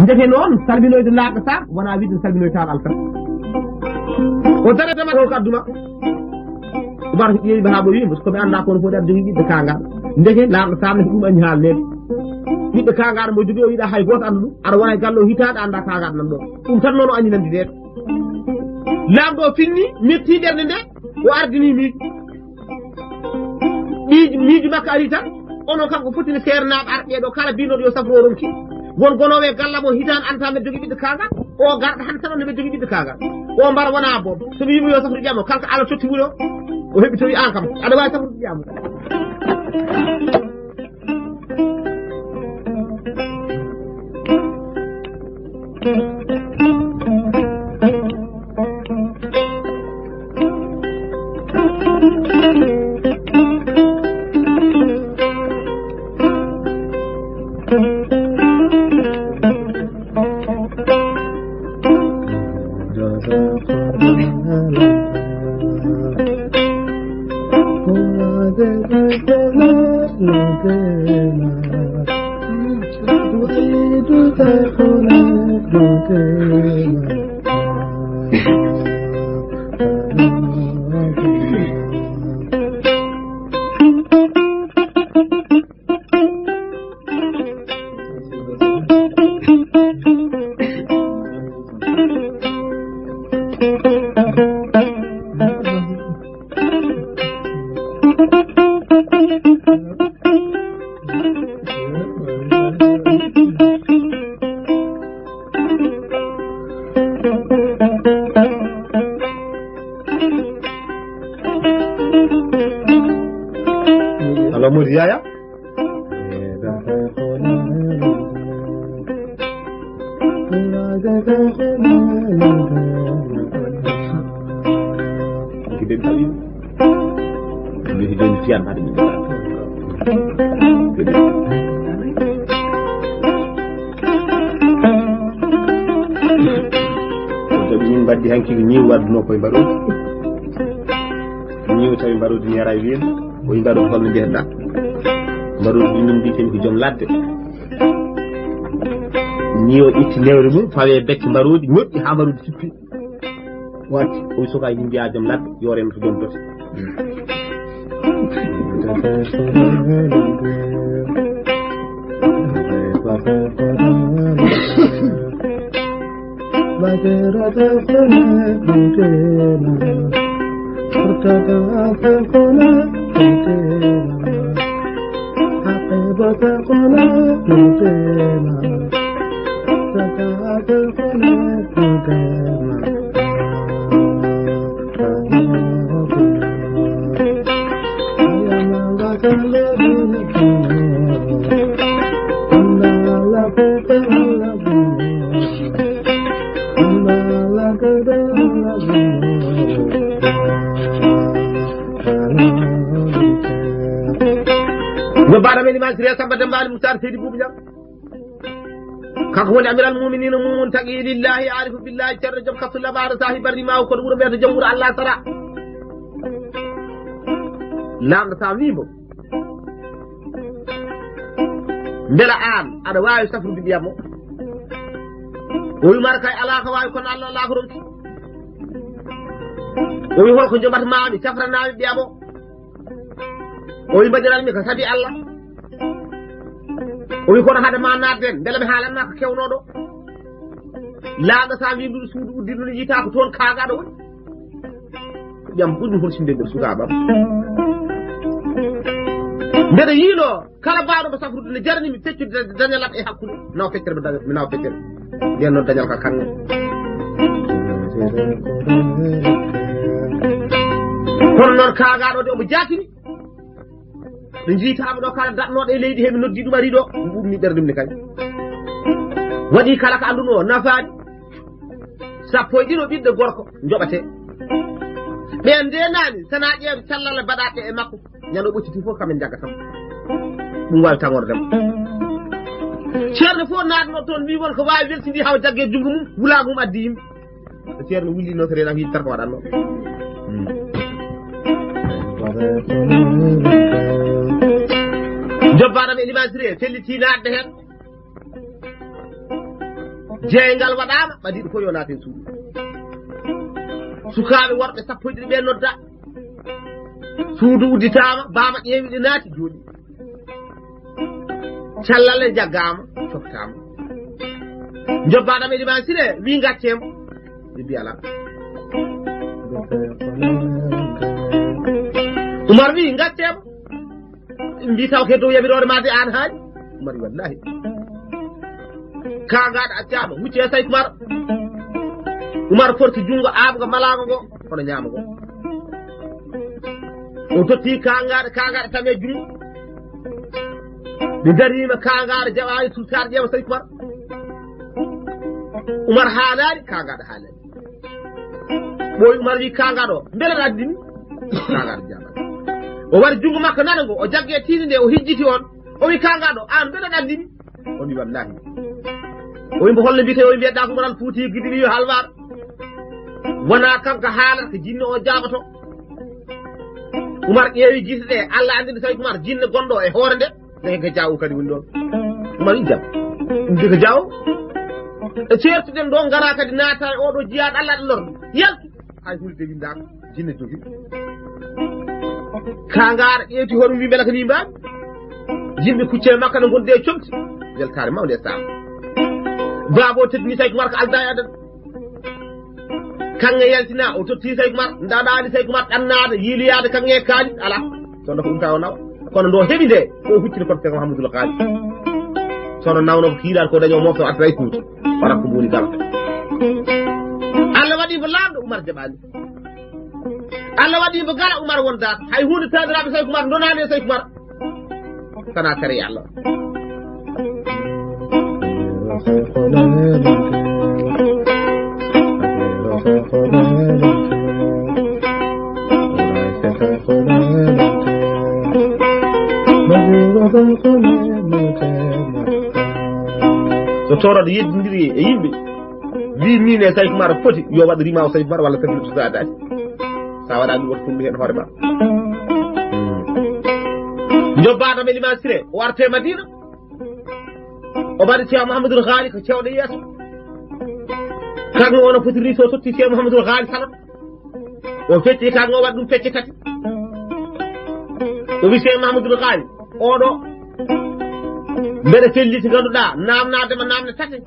ndefe noon salminoyde laaɓa sac wona wiide salminoytaɗo altan o daretema ko kadduma Umar ƴeewi haa ɓo wimo komi annda kono fof aɗa jogii ɓiɗɗo kangaɗo ndeke laaɓa sac ne ko ɗum anni haalnede ɓiɗɗo kangaɗo mo jogii o wiiɗa hay goto annda ɗum aɗa wona e galle o hitaɗo anda kangaɗo nan ɗo ɗum tan noon o anni nandideɗo laamɗo o finni metti ɓernde nde o ardini miijo makko ari tan onon kanko fotini seernaɓe arɓeɗo kala binoɗo yo safro ronki won gonowo e galla mo hitande anta mbeɗa jogui ɓiɗɗo kagal o garɗo han tan mbeɗa jogui ɓiɗɗo kagal o mbara wona boom somi wimo yo safru ƴamo kanko Allah totti wuuro o heɓi tawi an kam aɗa wawi safrude ƴamo ladde ni o itti lewre mum fawe becce mbaruudi ñoƴƴi ha mbaruudi sippi watti o soka yimɓe ya joom ladde yo reno to joom dote سيدي بوبجا كاكو ولي امير المؤمنين مومن تقي لله عارف بالله شر جم خف الله بار صاحب الرما وكل ور بيت جمهور الله ترى لا نتاميبو بلا ان ادا واي سفر بيامو وي ماركاي الله واي كون الله الله رمتي وي هول كو جمات مامي سفرنا بيامو وي بدرال مي كسبي الله o wi kono hade ma nadden ndele be haalanma ko kewnodo laaga sa wi ndu suudu uddirdu ni yita ko ton kaagaado woni jam buddu horsinde nder suka bam ndede yino kala baado ba safrude ne jarni mi feccude dañal e hakkude naw feccere be dañal mi naw feccere den non dañal ka kan kono non kaagaado de mo jaatini ɗo jiitaɓe ɗo kala datnoɗo e leydi heɓe noddi ɗum ari ɗo ɓuɓmi ɓerdum ne kadi waɗi kala ko annduno o nafaani sappo e ɗino ɓiɗɗo gorko joɓate ɓe ndenani sana ƴeeɓe callal baɗaɗe e makko ñano ɓocciti fof kamen jagga kam ɗum wawi tagordema ceerno fof natno toon wi won ko wawi weltidi haw jagge jungo mum wulago mum addi yimɓe so ceerno wullino to reena hiide tan ko waɗanno jobbaɗam e limansiri e felliti naatde hen jeyngal waɗama ɓadiɗo fof yo naaten suudu sukaaɓe worɓe sappo e ɗiɗi ɓe nodda suudu udditama baba ƴeewi ɗi naati jooɗi callal e jaggama coftama jobbaɗam e ɗiman sire wi gaccemo ɓe mbi ala Umar wi gaccemo mbi taw ke dow yamirore ma de an haaji Umar wallahi kagaɗo accama hucci e Sayd Umar forti jungo aabgo malago ngo hono ñaama ngo o totti kagaɗo tame jungo ɓe darima kagaɗo jaɓani sultade ƴeewa Sayd Umar haalani kagaɗo haalani ɓoy Umar wi kagaɗo beele aɗa addimi kagaɗo jaɓani o wari jungo makko nana ngo o jagge tiinde nde o hijjiti on o wi kagaɗo an beele aɗa addimi on wi wallahi o wi mbo holle mbite o wi mbiyeɗa ko moral Fuuti Gidi yo halwar wona kanko haalata ko jinne o jaɓato Umar ƴeewi gite ɗe Allah andinde Sayd Umar jinne gonɗo e hoore nde deke ko jawo kadi woni ɗon Umar wi jam ɗum ko jawo e certuɗen ɗo gara kadi naata e oɗo jiyaɗo Allah ɗo lorɗo yaltu hay hulde windaka jinne jogi kagaɗo ƴeewti hono wi beela ko ni mbami yimɓe kucce makka no gonde e comti weltare mawde e saama baabo teddini Sayd Umar ko alda e adana kanŋe yaltina o totti Sayd Umar ndaɗani Sayd Umar ɗannade yiiloyade kanŋe e kaali ala sono ko ɗum taw nawa kono ndo heeɓi nde ko huccide koto Cheikh Mahamadou Kaali sono nawno ko kiiɗal ko daño mofto addata e Fuuta wara ko mboni kala Allah waɗi mo laamɗo Umar jaɓani Allah waɗi mo gala Umar wondata hay hunde tawiraɓe Sayd Umar donani e Sayd Umar sana tere Allah so toroɗo yeddidiri e yimɓe wi min e Sayd Umar foti yo waɗ rima o Sayd Umar walla tabi to sadade sa waɗa ɗum waɗa tumbi hen hoore ma jobbaɗo ɓe liman sire o warte Madina o mbaɗi Cheikh Mouhamadoul Ghali ko cewɗo yeeso kanko ono fotiri so totti Cheikh Mouhamadoul Ghali salon o fecci kanko o waɗi ɗum fecce tati o wi Cheikh Mouhamadoul Ghali oɗo mbeɗa felliti ganduɗa namnadema namde tati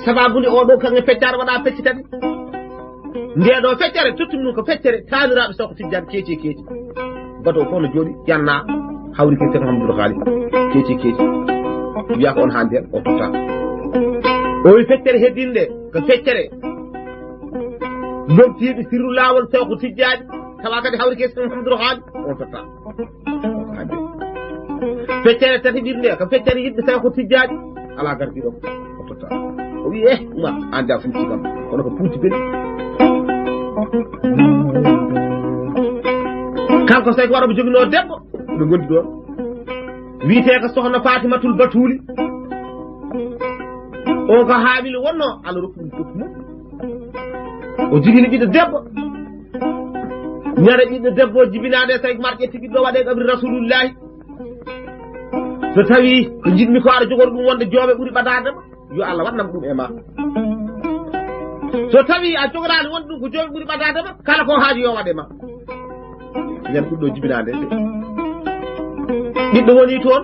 sababude oɗo kanko feccare waɗa fecce tati ndeɗo feccere tottumi ɗum ko feccere taniraɓe sawko tijjani keeci bato fof no jooɗi yanna hawri ke Cheikh Mouhamadoul Ghali keeci wiya ko on hande hen o totta o wi feccere heddinde ko feccere lomtiɓe sirru lawol sawko tijjaji tawa kadi hawri ke Cheikh Mouhamadoul Ghali on totta feccere tati ɗinɗe ko feccere yidɓe sawko tijjaji ala gardiɗo o totta o wi Umar ande a funti kam kono ko puuti beli kanko Sayd Umar omo jogino debbo ɓe gondi ɗon wiite ko sohna Fatimatul Batuli o ko haamilo wonno Allah rokku ɗum foti mum o jogini ɓiɗɗo debbo ñare ɓiɗɗo debbo jibinade e Sayd Umar ƴetti ɓiɗɗo waɗe ɗabri Rasulullahi so tawi ko jiɗmi ko aɗa jogori ɗum wonde jooɓe ɓuuri ɓadadema yo Allah waɗnam ɗum e ma so tawi a jogorani wonde ɗum ko jooɓe ɓuuri ɓadadema kala ko haaji yo waɗe ma ñan ɓiɗɗo jibinade ɓiɗɗo woni toon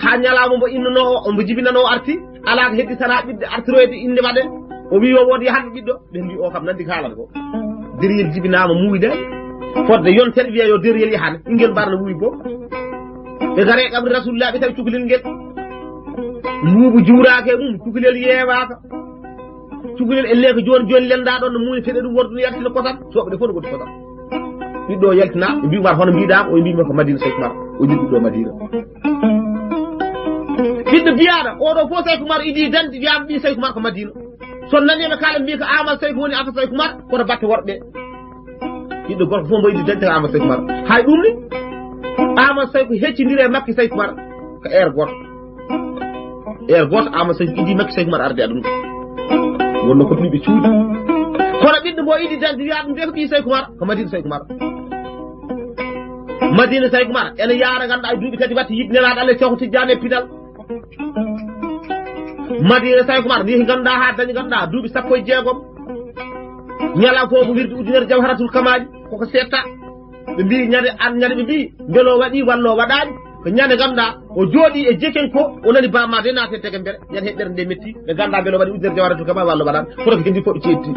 ha ñalama mbo innano o mbo jibinano arti ala ko heddi sana ɓiɗɗo artiroyde inde waɗen o wi o wodi hande ɓiɗɗo ɓe mbi o kam nandi haalata ko deriyel jibinama muuyde fodde yontere wiya yo deriyel yahane ɓinguel mbarno wuuyi bo ɓe gare qabri Rasulullah ɓe tawi cukalel ngel mbuubu juurake mum cukalel yeewaka cukalel elle ko joni lenda ɗon no muuni feɗe ɗum worduno yaltina kosam soɓe ɗe fof no goti kosam ɓiɗɗo yaltina ɓe mbi Umar hono mbiɗama o mbima ko Madina Sayd Umar o jii ɓiɗɗo Madina ɓiɗɗo biyaɗo oɗo fof Sayd Umar idi dande wiyama ɓi Sayd Umar ko Madina so naniɓe kala mbi ko Amadou Sayd woni afa Sayd Umar koto batte worɓe ɓiɗɗo gorko fof mbo idi dande ko Amadou Sayd Umar hay ɗum ni Amadou Sayd ko heccidiri e makki Sayd Umar ko air goto Amadou Sayd idi makki Sayd Umar arde aduna wonno ko ɗiɓe cuuɗi kono ɓiɗɗo mbo idi dande wiya ɗum de ko ɓi Sayd Umar ko Madina Sayd Umar Madina Sayd Umar ene yaara ganduɗa e duuɓi tati watti yiɗ nelaɗo Allah Cheikh Tidiane e pinal Madina Say Kumar ni ganda ha dañi ganda duubi sappo e jeegom ñala fofu wirdi ujunere jawharatul kamaji koko setta ɓe mbi ñade an ñade ɓe mbi ngelo waɗi wallo waɗani ko ñande ganda o jooɗi e jeken ko o nani bamma de naate tege mbere ñande heɓɓere nde metti ɓe ganda ngelo waɗi ujunere jawharatul kamaji wallo waɗani koto ko hendi fof cetti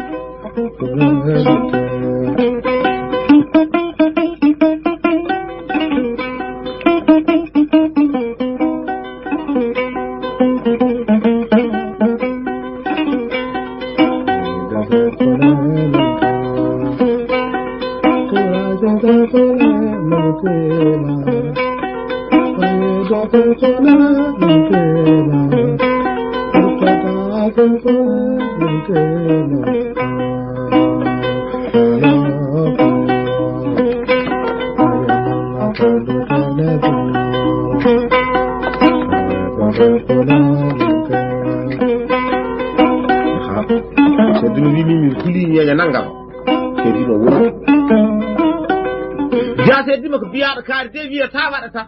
Dima ko biyaɗo kaari te wiyata waɗata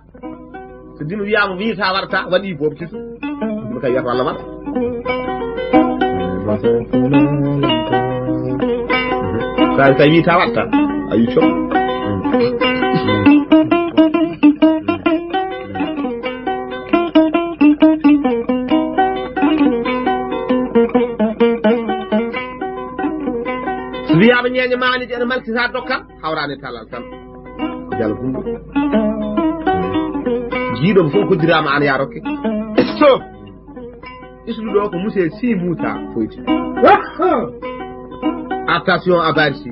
so dima wiyama wiyata waɗata waɗi boobo kiso dima kay wiyata Allah waɗa kaari tawi wiyata waɗata ayi co so wiyama ñeñe maniji ene malkita dokkal hawrani talal tan jal gumbo jiiɗo fof koddirama an ya rokke so islu ɗo ko monsieur Si Moussa Foyti attention abari si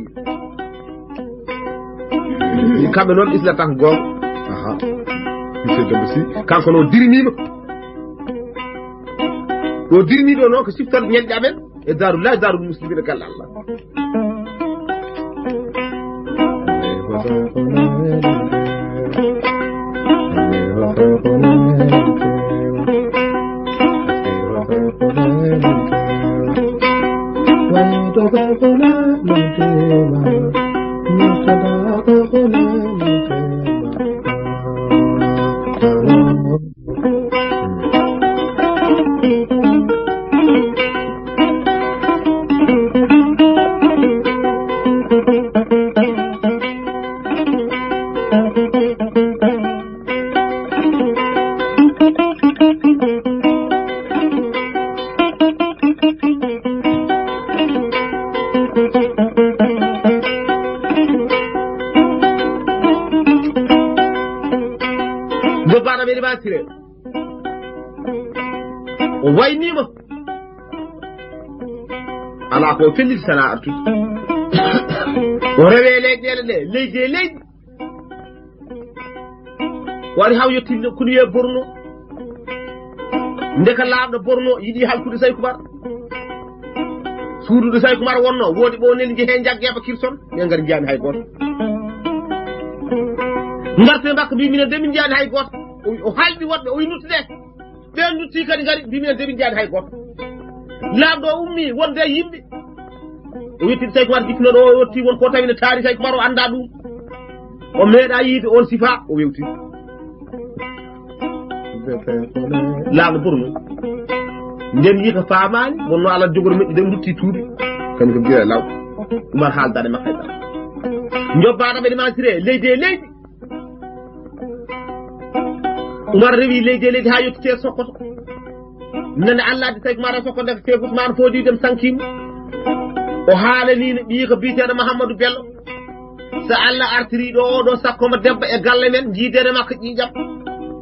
kamɓe noon islata tan gonga monsieur Demba Sy kanko noon dirinima o diriniɗo noon ko siftan ñenɗe amen e darullahi darul muslimina galle Allah o waynima ala ko felliti sana artude o rewe leyɗele ɗe leydi e leydi waɗi haw yettinde kunuye Borno ndeka laaɓɗo Borno yiɗi halkude Say Kumar suudude Say Kumar wonno woodi ɓo neli jeehe jaggeɓe kirson ɓe ngari jiyani hay goto ngarte mbakka mbi minen de min jiyani hay goto o halɓi woɗɓe o nuttude ɓen nutti kadi ngari mbi minen de min jiyani hay goto laaɓɗo o ummi wonde yimɓe o yettide Say Kumar jippinoɗo o yetti won ko tawine taari Say Kumar o anda ɗum o meeɗa yiide on sifa o wewti laaɓɗo Borno nden yi ko faamani wonno Allah jogori meƴƴi de dutti tuubi kañum ko gira law Umar haaldade makka e ɗam jobbaɗo ɓe ɗimansire leydi e leydi Umar rewi leydi e leydi ha yettite Sokoto nane Allah addi Say Kumar e Sokoto ndeka Cheikh Ousmane Fodi dem sankima o haalanino ɓii ko biyeteɗo Mahamadou Bello so Allah artiri ɗo oɗo sakkoma debbo e galle men jiidere makko ƴiƴam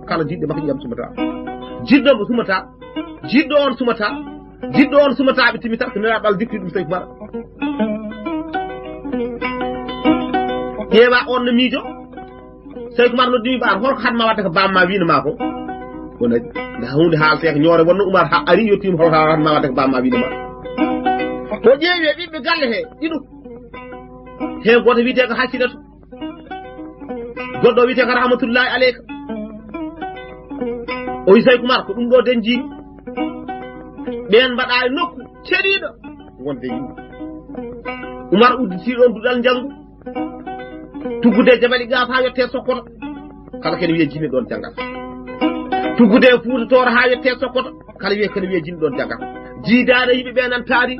kala jiɗɗo makko ƴiƴam sumata jiɗɗomo sumata jiɗɗo on sumata jiɗɗo on sumata ɓe timita ko neraɗal dikki ɗum Say Kumar ƴeewa on no miijo Say Kumar noddimi ɓaar holko hatma wadde ko bamma winoma ko wonaji nda hunde haalte ko ñoore wonno Umar ha ari yettima holko hatma wadde ko bamma winoma o ƴeewi e ɓiɓɓe galle he ɗiɗo hen goto wiyete ko Hassidatu goɗɗo wiyete ko Rahmatullahi aleyka o wi Say Kumar ko ɗum ɗo den jiimi ɓen mbaɗa e nokku ceɗiɗo wonde yimɓe Umar udditi ɗon duɗal janggu tuggude Jabali Gaaf ha yette Sokoto kala kene wiye jinne ɗon janggal tuggude Fuuta Tooro ha yette Sokoto kala wiye kene wiye jinni ɗon jagga jiidaade yimɓe ɓe nan taari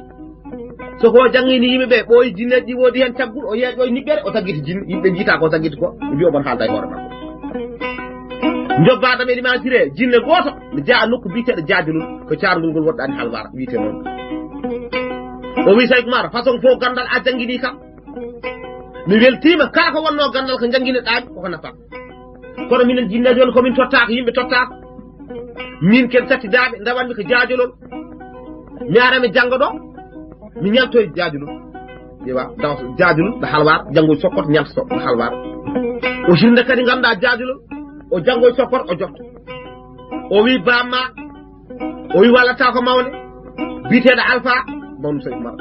soko jangini yimɓe ɓe ɓooyi jinneji woodi hen caggul o yeeƴo niɓɓere o taggiti jinni yimɓe jiita ko taggiti ko mbi omon haalda e hoore makko jobbaɗo ɓe limansire jinne gooto ne jaa nokku biyeteɗo jaajulol ko caargol ngol woɗɗani halwar wiite noon o wi Saydou Oumar façon fof gandal a jangini kam mi weltima kala ko wonno gandal ko jangguineɗaɓe koko nafat kono minen jinneji on komin tottako yimɓe tottako min ken sattidaɓe dawanmi ko jaajolol mi ara mi jangga ɗo mi ñaltoye jaajulol ƴewa daw jaajulol ɗo halwar janggoye sokkoto ñaltoto ɗo halwar o hirde kadi ganduɗa jaajulol o janggoye sokkoto o jofto o wi bamma o wi wallata ko mawne biteɗo alpha mawnu Saydou Oumar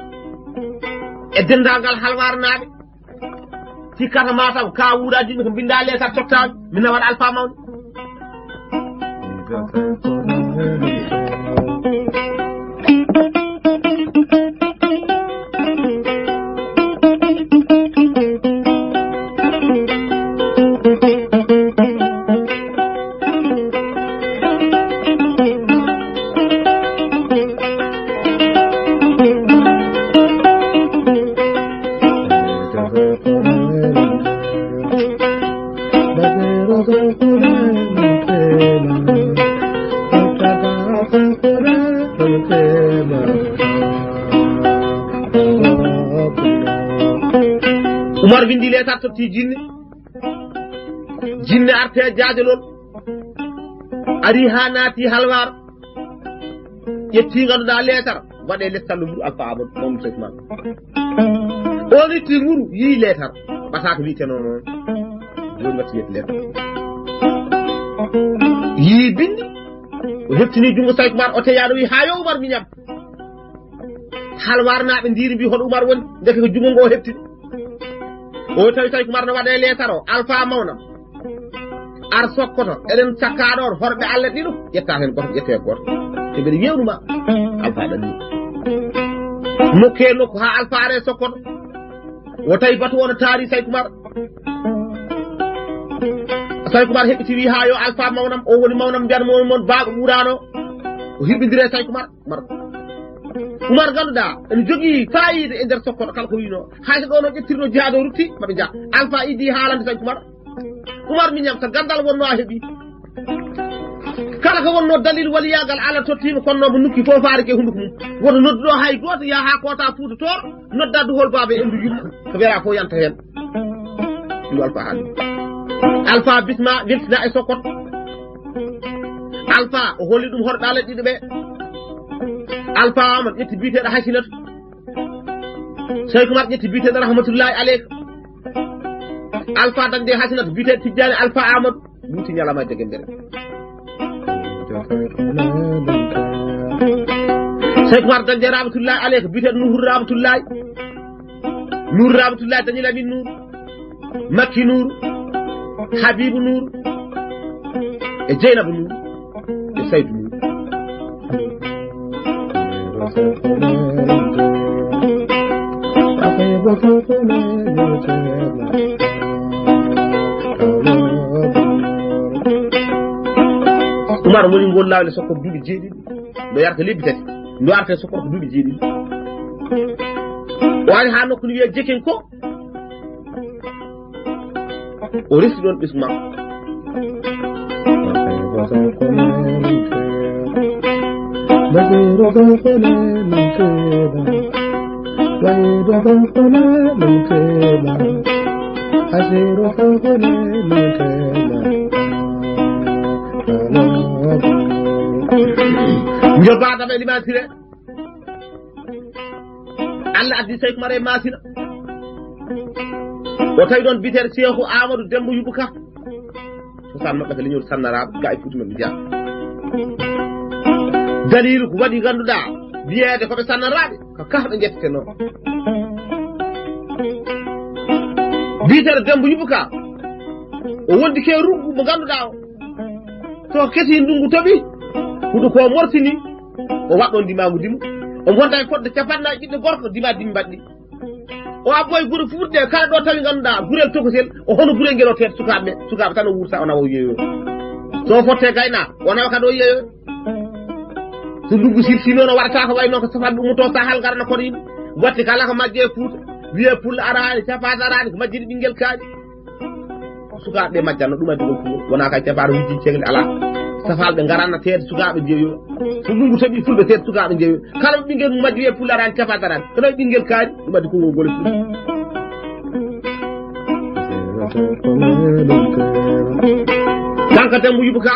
e dendagal halwar naaɓe sikkata mataw ka wuuɗaji ɗum ko binda leetar tottaɓe mi nawaɗa alpha mawne Oumar windi leetar totti jinne arte jaajolol ari ha naati halwar ƴetti ganduɗa leetar waɗe lestallu muru alpha amadou mawnu Saydou Oumar on itti muru yii leetar ɓata ko wiite noon noon joni watti wiyete leetar yii bindi o heftini jungo Saydou Oumar o teyaɗo wi ha yo Oumar miñam halwar naɓe ndiri mbi hoɗo Oumar woni deke ko jungo ngo heftini o tawi Saydou Oumar no waɗe leetar o alpha mawnam ar sokkoto eɗen cakkaɗo on horɓe Allah ɗiɗo ƴetta hen goto ƴette goto te mbeɗa yewnuma alpha ɗanni nokke nokku ha alpha are sokkoto o tawi batu ono taari Saydou Oumar heɓɓiti wi ha yo alpha mawnam o woni mawnam mbiyan mon baaɗo ɓuurano o hirɓidire Saydou Oumar ganduɗa ene jogui fayida e nder sokkoto kala ko wino hayso ɗo no ƴettirno jihaade o rutti maɓe jaa alpha idi haalande Saydou Oumar miñam so gandal wonno a heeɓi kala ko wonno dalil waliyagal Allah tottima kono mo nukki fof faari ke hunduko mum wono nodduɗo hay goto ya ha kota Fouta Toor nodda duhol baba endu yumma ko wera ko yanta hen ɗum alpha haali alpha bisma weltina e sokkoto alpha o holli ɗum horɗe Allah ɗiɗo ɓe alpha Amadou ƴetti biteɗo Hasinatu Saydou Oumar ƴetti biteɗo rahmatullahi aleyka alpha dande Hasinatu biteɗo Tijjani alpha Amadou wuti ñalama dege mbere Saydou Oumar dande rahmatullahi aleyka biteɗo Nuhur rahmatullahi dañi Lamin Nour Makki Nour Habibou Nour e Dieynabou Nour e Saydou Nour Oumar woni ngol lawle sokko duuɓi jeeɗiɗi no yarta lebbi tati ndo arte sokko ko duuɓi jeeɗiɗi o ari ha nokku no wiye Jekin ko o resti ɗon ɓesgu makko jobbaɗam e limansire Allah addi Saydou Oumar e masina o tawi ɗon biteɗo Cheikhou Amadou Dembo Yubou Ka sosan maɓɓe ko leñol sannaraɓe ga e Fouta ɓe jeeya dalilu ko waɗi ganduɗa wiyeede koɓe sannaraɓe ko kahɓe jettete noon biteɗo Dembo Yubou Ka o wondi ke ruggu mo ganduɗa o so keti ndungu toɓi huɗo ko mortini o waɗɗon dimagu dimu o gonta e fodde capannaji ɓiɗɗo gorko dima dimi mbaɗɗi o abboye gure fuɗɗe kala ɗo tawi ganduɗa gurel tokosel o hono gurel ngel o teet sukaɓe tan o wurta o nawa o yeeyo so fotte gayna o nawa kadi o yeeyo so duggu sirsi noon warata ko way non ko safat dum to sahal garna ko yim watti kala ko majje fuuta wiye pul araani capaat araani ko majjiri ɓinngel kaaɗi sukaaɓe ɓe majjanno ɗum addi ɗon fulo wona kay capaata wujji cegle ala safalɓe ngaranna teede sukaaɓe jeeyoɓe so ɗum taɓi fulɓe teede sukaaɓe jeeyoɓe kala ɓe ɓinngel mum majji wiye pul araani capaat araani ko nawi ɓinngel kaaɗi ɗum addi kongol gole fulo kanka Demba Yuba Ka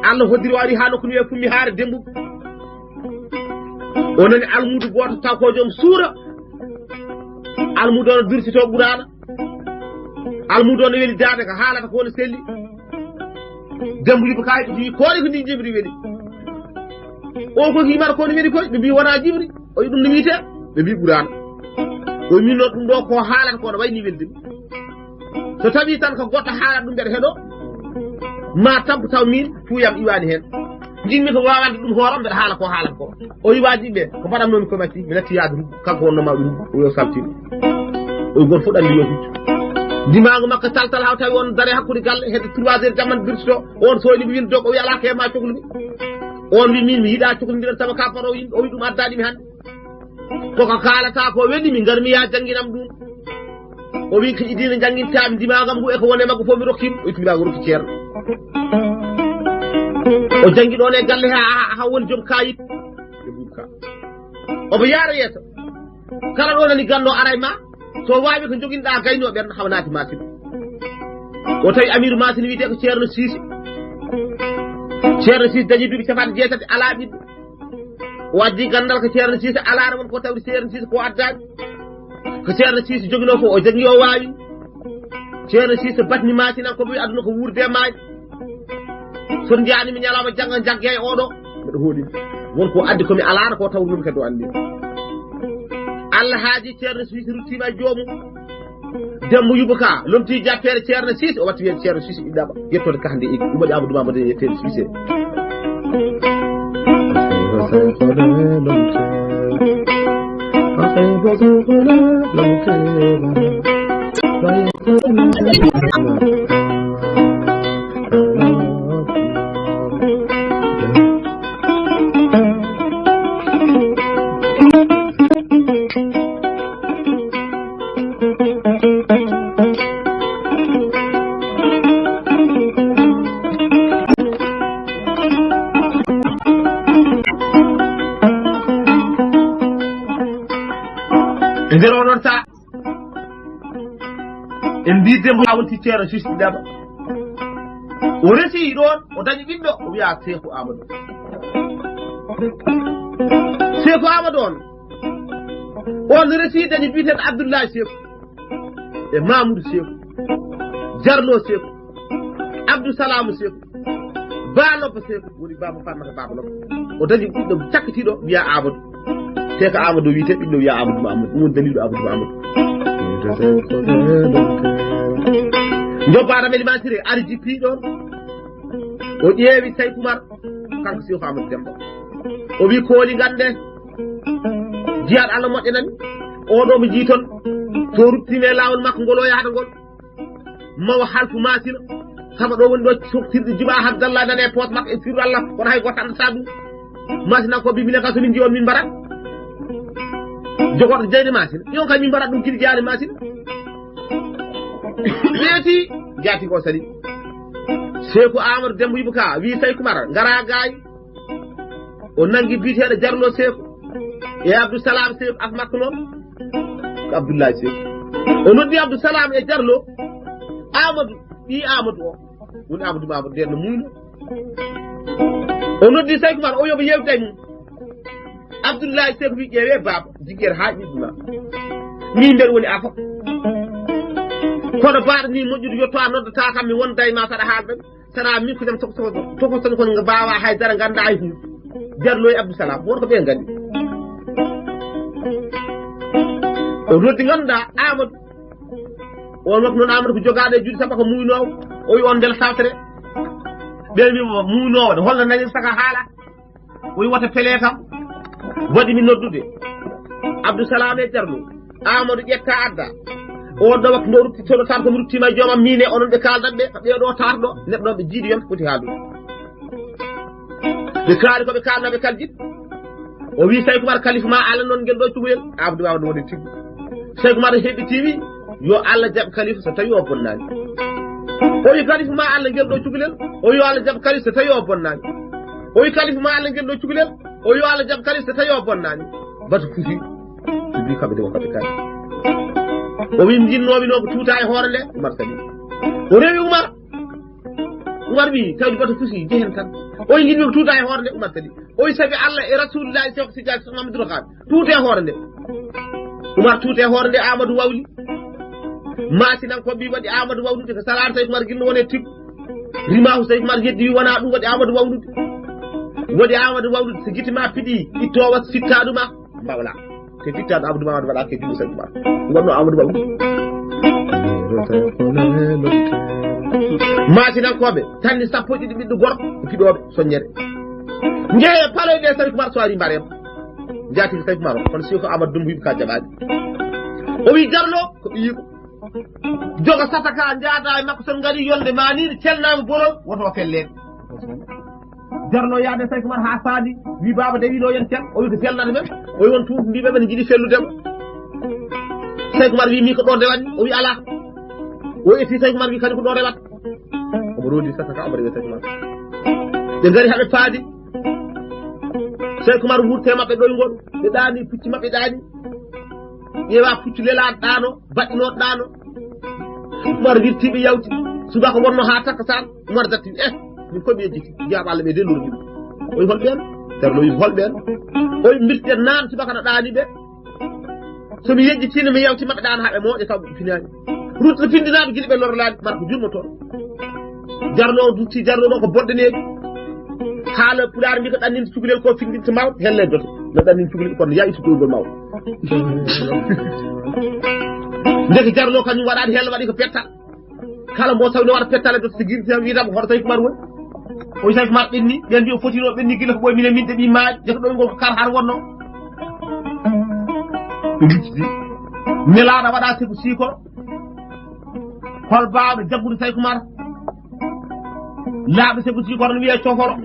Allah hoddiri waɗi ha nokku wiye fummi haare Dembuɓe o nani almudu goto taw ko joom suura almudu ono dursito ɓurana almudu ono weli dade ko haalata ko woni selli Demba Yuba Ka wi koone ko ndi jibri weli o ko himata kone weli koye ɓe mbi wona jibri o yi ɗum no wiite ɓe mbi ɓurana o min noon ɗum ɗo ko haalata ko no wayni weldemi so tawi tan ko goɗɗo haalata ɗum mbeɗa heeɗo ma tabbu taw min tuuyam iwani hen jinmi ko wawande ɗum hooram mbeɗa haala ko haalata ko o yiwaji ɓe ko mbaɗamnomi ko matti mi natti yaade kanko wonnoma ɗum yo saltino o gon fuɗɗandi yo huccu dimago makko taltal haw tawi on daare hakkude galle hedde 3 heures jamman birtoto on sohli mi windo ko wi ala kema cohlumi on wi min mi yiiɗa cohlodiren tawa ka pato yimɓe o wi ɗum addaɗimi hande koko kaalata ko weɗi min gar mi ya jangguinam ɗum o wi ko idina jangguintami dimagam ngu e ko wone maggo fof mi rokkimo o witti mbiɗa rokki ceerno o jangi ɗon e galle ha woni joom kayit ka omo yaara yeeso kala ɗo nani ganno ara e ma so wawi ko joguinoɗa gayno ɓerɗo hawnati masine o tawi amiru masine wiyete ko ceerno Sisi dañi duuɓi capanɗe jeetati ala ɓiɗɗo o addi gandal ko ceerno Sisi alaare won ko tawri ceerno Sisi ko addani ko ceerno Sisi jogino fof o jangui o wawi ceerno Sisi batni masinan ko wi aduna ko wurde maaji son jani mi ñalama jangga jagge e oɗo mbeɗa hoolimi wonko addi komi alano ko tawrumi kadi o andi Allah haaji ceerno Sisi ruttima e joomum Demba Yuba Ka lomti jappere ceerno Sisi o watti wiide ceerno Sisi ɗiɗɗaɓa yettode kahde iggi ɗum waɗi Amadou Mamadou yettede Sisi nder onon saa en mbi Demba a wonti ceerno Sisi ɗiɗaɓa o resi ɗon o dañi ɓiɗɗo o wiya Seeku Amadou on resi dañi mbiteɗo Abdoullahi Seeku e Mamoudou Seeku Jarlo Seeku Abdou Salamou Seeku Balobba Seeku woni baba Farmata Baba Lobba o dañi ɓiɗɗo cakkitiɗo wiya Amadou Seeku Amadou wiyete ɓiɗɗo wiya Amadou Mamadou ɗum woni dalilu Amadou Mamadou jobbaɗo men imansire ari jippi ɗon o ƴeewi Say Kumar kanko Seeku Amadou Demba o wi kooli gande jiyaɗo Allah moƴƴanani oɗo mo jii toon so ruttime lawol makko ngol o yahata ngol mawa halfu masina saba ɗo woni ɗo softirde Djiba Abdallah nane e poot makko e sirru Allah kono hay goto anda sabu masina ko bi minen ka somin jiwon min mbarat jogoto jeyde masina yon kay min mbarat ɗum kiɗi jaari masina weeti jaati ko sadi Seeku Amadou Demba Yuba Ka wi Say Kumar ngara gaay o nangi biteɗo Jarlo Seeku e Abdou Salam Seeku ak makko noon ko Abdoullahi Seeku o noddi Abdou Salam e Jarlo Amadou ɓi Amadou o woni Amadou Mamadou nden no muyno o noddi Say Kumar o yoɓo yewta e mum Abdoullahi Seeku wi ƴeewe baba jigguere ha ƴiɗɗuma min mbeɗa woni afa kono baɗo ni moƴƴude yetto a noddata kam mi wonda e ma saɗa haalɗen saɗa min ko jam tokotan kono mbawa haydara ganda hay hunde Jarlo e Abdou Salam wonko ɓe gandi o noddi ganduɗa Amadou on waktu noon Amadou ko jogaɗo e juuɗe saba ko muynowo o wi on ndel sawtere ɓen wimo muynowo de holno nañir saka haala o wi wota pele kam waɗi mi noddude Abdou Salam e Jarlo Amadou ƴetta adda on ɗo waktu ndo ruttitoɗo tan komi ruttima e joomam mine onon ɓe kaldat ɓe ɓeɗo tarɗo neɗɗo ɓe jiiɗi yonta foti haaldude ɓe kaali koɓe kalnaɓe kaljit o wi Seydou Oumar kalifa ma Allah noon ngel ɗo cuɓoyel Amadou Wawde woni tigui Seydou Oumar heɓiti wi yo Allah jaɓ kalifa so tawi o bonnani o wi kalifa ma Allah ngel ɗo cukalel o yo Allah jaɓ kalifa so tawi o bonnani o wi kalifa ma Allah ngel ɗo cukalel o yo Allah jaɓ kalifa so tawi o bonnani batu futi wi kamɓe de koɓe kali o wi jinnoɓe no ko tuuta e hoore nde Oumar sali o rewi Oumar wi tawde batu fusi jehen tan o wi jinmi ko tuuta e hoore nde Oumar sali o wi sabi Allah e rasulillahi seko sidiaki Mamadou Khan tuuta e hoore nde Oumar tuuta e hoore nde Amadou wawli masinankoɓe mbi waɗi Amadou wawlude ko salade Seydou Oumar gilno wone tiggo rimahu Seydou Oumar heddi wi wona ɗum waɗi Amadou wawlude waɗi Amadou wawlude so guitima piɗi ittowa fittaɗuma mbawla te fittaɗo Amadou Mamadou waɗa ke dillu Seydou Oumar gonno Amadou wawlude masinankoɓe tanni sappo e ɗiɗi ɓiɗɗo gorko piɗoɓe soññere jeeye paloyɗe Seydou Oumar so ari mbarema jatiki Seydou Oumar o kono si ko Amadou Dumbo wiɓe ka jaɓaɗi o wi jarlo ko ɓiyiko joga sataka jaada e makko son ngari yolde maniɗe celnama bolol woto fellede jarno yaade Seydou Oumar ha faadi wi baba dawino yen cel o wi ko felnata men o wi won tuuti mbiɓe ɓene jiiɗi felludemo Seydou Oumar wi mi ko ɗo rewatmi o wi ala o etti Seydou Oumar wi kadi ko ɗo rewat omo rodi sataka omo rewi Seydou Oumar ɓe ngari haɓe faadi Seydou Oumar wurte mabɓe ɗoygol ɓe ɗani pucci mabɓe ɗani ƴeewa puccu lelaɗo ɗano baɗɗinoɗo ɗano Oumar wirtiɓe yawti subaka wonno ha takkasan Oumar dattini min komi yejjiti jaaɓa Allah ɓe delluɗo ɗum o wi holɓen terlo wi holɓen o wi mbirten naan subaka no ɗani ɓe somi yejjitino mi yawti mabɓe ɗano haɓe mooƴe taw ɓe finani rutto findinaɓe guiɗi ɓe lorlani mar ko jurmotoon jarno dutti jarno ɗo ko boddaneji haala pulaar mbi ko ɗanninde cukalel ko findinte mawɗo helle dote no ɗanninde cukalel kono yayi to ɗoygol mawɗo ndeke jarno kañum waɗani helle waɗi ko pettal kala mo tawno waɗa pettal e dote so guirti tan wiitama hoto Seydou Oumar woni o wi Seydou Oumar ɓenni ɓen mbi o fotino ɓenni gila ko ɓoy mine min ɗeɓi maaji jeko ɗoygol ko kar har wonno ɓe micciti nelaɗo waɗa sibu siiko hol bawɗo jaggude Seydou Oumar laaɓe sibu siiko no wiye coforo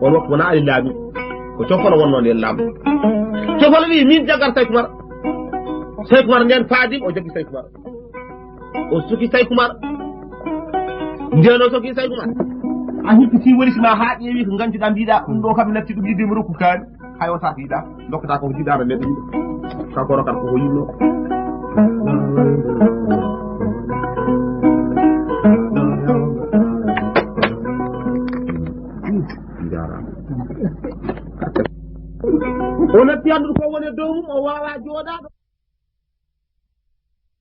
on waktu wona ali laami ko cofolo wonno nden laamu cofolo wi min jaggar Seydou Oumar nden faadim o jogui Seydou Oumar o suki Seydou Oumar nden o suki Seydou Oumar a hippiti wolisma ha ƴeewi ko gancuɗa mbiɗa ɗum ɗo kam natti ɗum yiddimi rokku kaani hay o saka yiɗa dokkata koko jiɗano neɗɗo yiɗo kako rokat koko yimno o natti andude ko woni e dow mum o wawa jooɗaɗo